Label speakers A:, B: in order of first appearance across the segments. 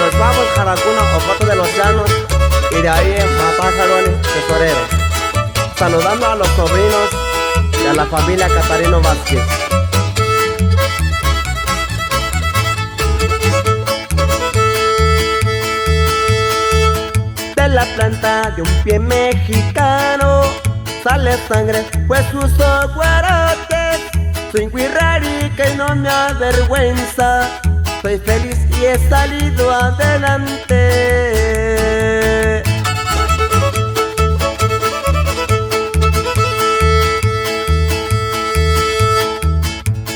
A: los vamos Jaracuna, Ocoto de los Llanos, y de ahí Papá Jaroni, tesorero. Saludando a los sobrinos y a la familia Catarino Vázquez. De la planta de un pie mexicano sale sangre, pues uso guaraches. Soy guirrarica y no me avergüenza. Soy feliz y he salido adelante.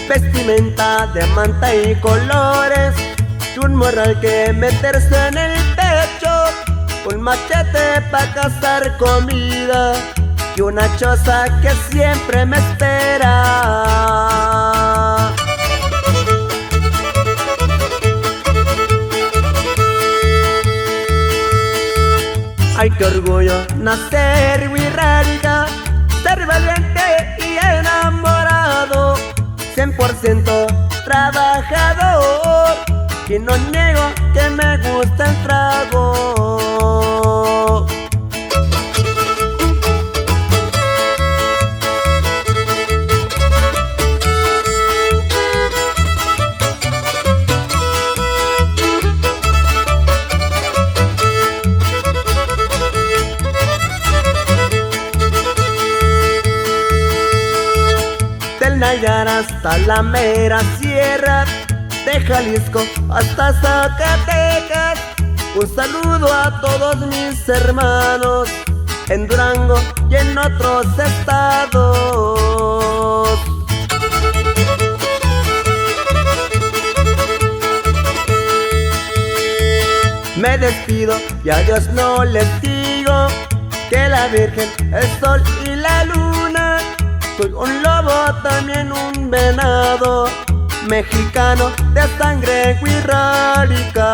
A: Vestimenta de manta y colores, y un morral que meterse en el pecho, un machete para cazar comida y una choza que siempre me espera. Ay, qué orgullo nacer guirrárica, ser valiente y enamorado, 100% trabajador, y no niego que me gusta el trago. Del Nayara hasta la mera sierra, de Jalisco hasta Zacatecas, un saludo a todos mis hermanos en Durango y en otros estados. Me despido y a Dios no les digo que la Virgen, el sol y la luna. Soy un lobo, también un venado, mexicano de sangre guirrárica.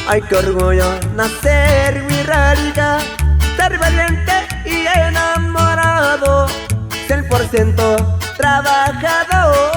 A: Ay, qué orgullo nacer guirrárica, ser valiente y enamorado, 100% trabajador,